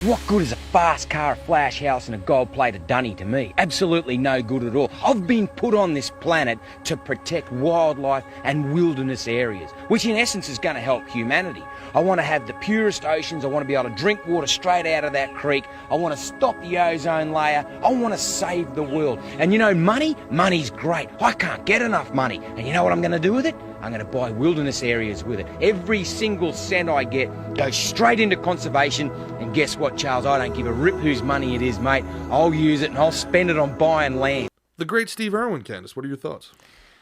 What good is a fast car, a flash house and a gold-plated dunny to me? Absolutely no good at all. I've been put on this planet to protect wildlife and wilderness areas, which in essence is going to help humanity. I want to have the purest oceans. I want to be able to drink water straight out of that creek. I want to stop the ozone layer. I want to save the world. And you know, money's great. I can't get enough money. And you know what I'm going to do with it? I'm going to buy wilderness areas with it. Every single cent I get goes straight into conservation. And guess what, Charles? I don't give a rip whose money it is, mate. I'll use it and I'll spend it on buying land. The great Steve Irwin, Candice. What are your thoughts?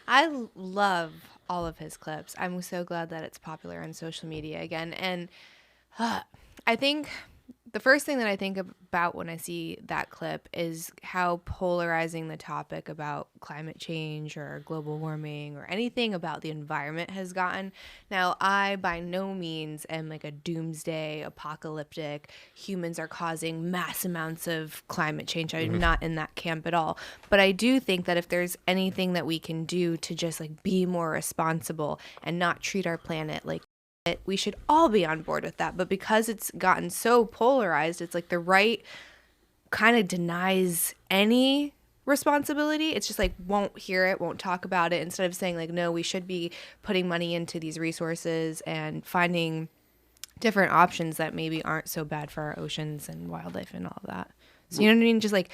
I love all of his clips. I'm so glad that it's popular on social media again. And I think the first thing that I think about when I see that clip is how polarizing the topic about climate change or global warming or anything about the environment has gotten. Now, I by no means am like a doomsday apocalyptic, humans are causing mass amounts of climate change. I'm not in that camp at all. But I do think that if there's anything that we can do to just like be more responsible and not treat our planet like we should all be on board with that. But because it's gotten so polarized, it's like the right kind of denies any responsibility. It's just like won't hear it, won't talk about it, instead of saying like, no, we should be putting money into these resources and finding different options that maybe aren't so bad for our oceans and wildlife and all of that. So you know what I mean? Just like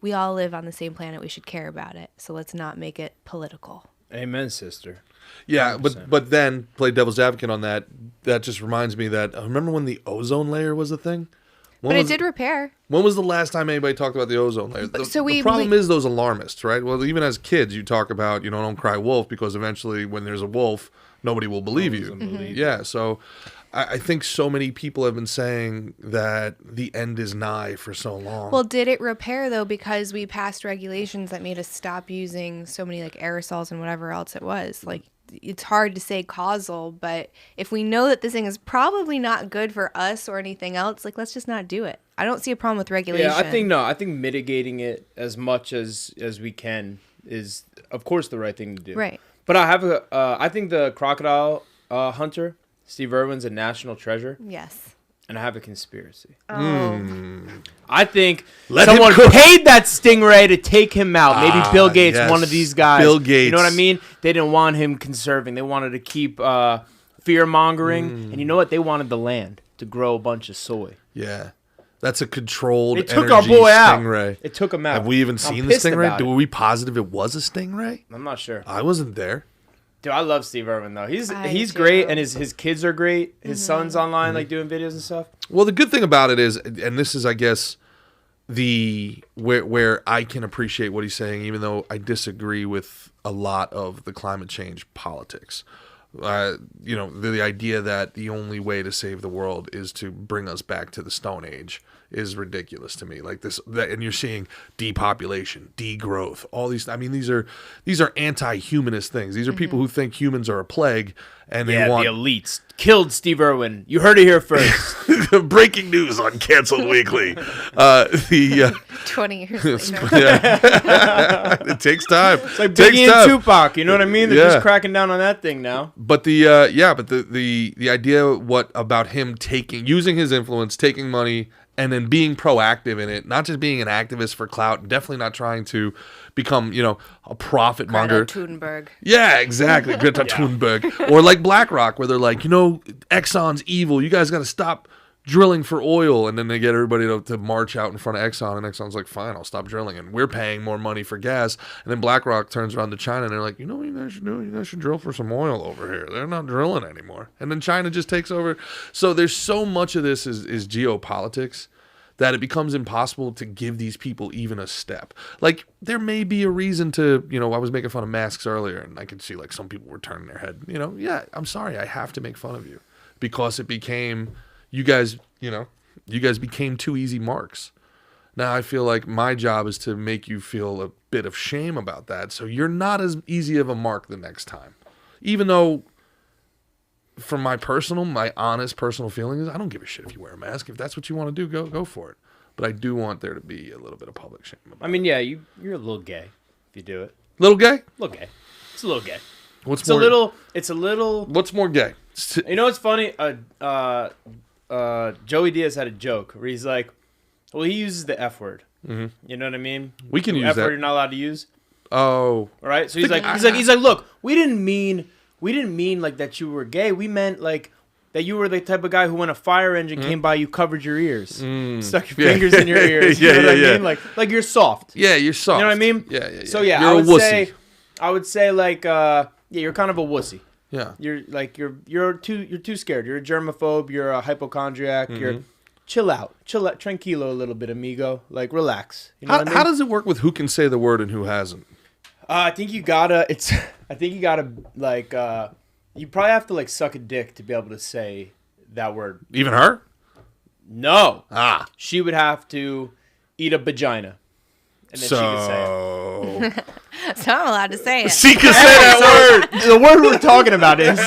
we all live on the same planet, we should care about it. So let's not make it political. Amen, sister. Yeah, 100%. but then play devil's advocate on that. That just reminds me that remember when the ozone layer was a thing? But it did repair. When was the last time anybody talked about the ozone layer? The problem is those alarmists, right? Well, even as kids, you talk about, don't cry wolf, because eventually when there's a wolf, nobody will believe you. Yeah, so I think so many people have been saying that the end is nigh for so long. Well, did it repair, though, because we passed regulations that made us stop using so many like aerosols and whatever else it was? Like, it's hard to say causal, but if we know that this thing is probably not good for us or anything else, like, let's just not do it. I don't see a problem with regulation. Yeah, I think mitigating it as much as we can is, of course, the right thing to do. Right. But I think the crocodile hunter, Steve Irwin's, a national treasure. Yes. And I have a conspiracy. Oh. I think someone paid that stingray to take him out. Maybe Bill Gates, one of these guys. Bill Gates. You know what I mean? They didn't want him conserving. They wanted to keep fear-mongering. And you know what? They wanted the land to grow a bunch of soy. Yeah. That's a controlled They took our boy stingray. out. It took him out. Have we even seen the stingray? Were we positive it was a stingray? I'm not sure. I wasn't there. Dude, I love Steve Irwin, though. He's too. great, and his kids are great. His son's online, like, doing videos and stuff. Well, the good thing about it is, and this is, I guess, where I can appreciate what he's saying, even though I disagree with a lot of the climate change politics. The idea that the only way to save the world is to bring us back to the Stone Age is ridiculous to me. Like this, and you're seeing depopulation, degrowth, all these. I mean, these are anti-humanist things. These are people who think humans are a plague, and they want the elites killed Steve Irwin. You heard it here first. Breaking news on Canceled Weekly. 20 years later. It takes time. It's like Biggie and Tupac. You know what I mean? They're just cracking down on that thing now. But the idea about him using his influence, taking money, and then being proactive in it, not just being an activist for clout, definitely not trying to become, a profit monger. Greta Thunberg. Yeah, exactly. Greta Thunberg. Or like BlackRock, where they're like, Exxon's evil. You guys got to stop drilling for oil. And then they get everybody to march out in front of Exxon, and Exxon's like, fine, I'll stop drilling. And we're paying more money for gas. And then BlackRock turns around to China, and they're like, what you guys should do? You guys should drill for some oil over here. They're not drilling anymore. And then China just takes over. So there's so much of this is geopolitics that it becomes impossible to give these people even a step. Like, there may be a reason to, I was making fun of masks earlier, and I could see, like, some people were turning their head. Yeah, I'm sorry, I have to make fun of you. Because it became, you guys became too easy marks. Now I feel like my job is to make you feel a bit of shame about that, so you're not as easy of a mark the next time. Even though, from my honest personal feelings, I don't give a shit if you wear a mask. If that's what you want to do, go for it. But I do want there to be a little bit of public shame about it. Yeah, you're a little gay if you do it. Little gay? A little gay. It's a little gay. It's a little. What's more gay? You know what's funny? A Joey Diaz had a joke where he's like, well, he uses the F word. Mm-hmm. You know what I mean? We can use F that. word you're not allowed to use. Oh. Right? So he's like, look, we didn't mean like that you were gay. We meant like that you were the type of guy who, when a fire engine came by, you covered your ears, stuck your fingers in your ears. You know what I mean? Like you're soft. Yeah, you're soft. You know what I mean? Yeah. So yeah, I would say like you're kind of a wussy. Yeah. You're too scared. You're a germaphobe. You're a hypochondriac. You're chill out, tranquilo a little bit, amigo. Like relax. You know what I mean? How does it work with who can say the word and who hasn't? I think you gotta like you probably have to like suck a dick to be able to say that word. Even her? No. She would have to eat a vagina, and then she could say it. So I'm allowed to say it. She can say that word. The word we're talking about is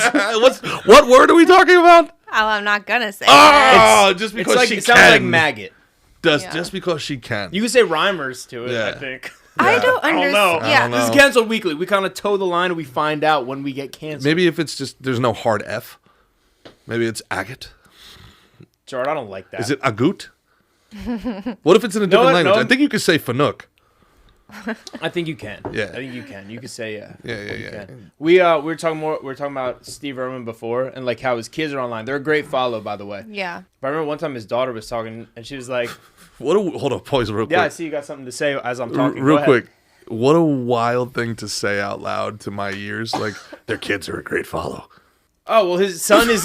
what word are we talking about? Oh, I'm not gonna say it. Oh, just because she it sounds can. like maggot. Just because she can. You can say rhymers to it, Yeah. I think. I don't understand. I Yeah. don't know. This is canceled weekly. We kind of toe the line and we find out when we get canceled. Maybe if it's just there's no hard F. Maybe it's agate. Gerard, I don't like that. Is it agut? What if it's in a different language? No. I think you could say fanuk. I think you can. Yeah. I think you can. You could say yeah. Yeah. We were talking about Steve Irwin before and like how his kids are online. They're a great follow, by the way. Yeah. But I remember one time his daughter was talking and she was like, Hold on, pause real quick. yeah, I see you got something to say as I'm talking. Real Go ahead. quick. What a wild thing to say out loud to my ears. Like, their kids are a great follow. Oh well, his son is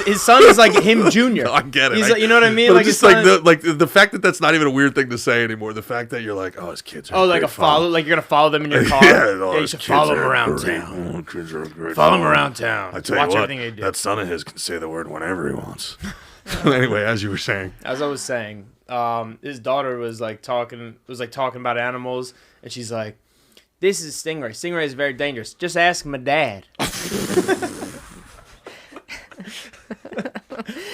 like him junior. No, I get it. He's like, you know what I mean? But Like it's his just son, like the fact that that's not even a weird thing to say anymore. The fact that you're like, oh, his kids are like great a follow, like you're gonna follow them in your car. Yeah, you should follow them around town. Kids are a great Follow them around town. I tell Watch you what, everything they do. that son of his can say the word whenever he wants. Anyway, as you were saying. As I was saying, his daughter was talking about animals, and she's like, "This is a stingray. Stingray is very dangerous. Just ask my dad."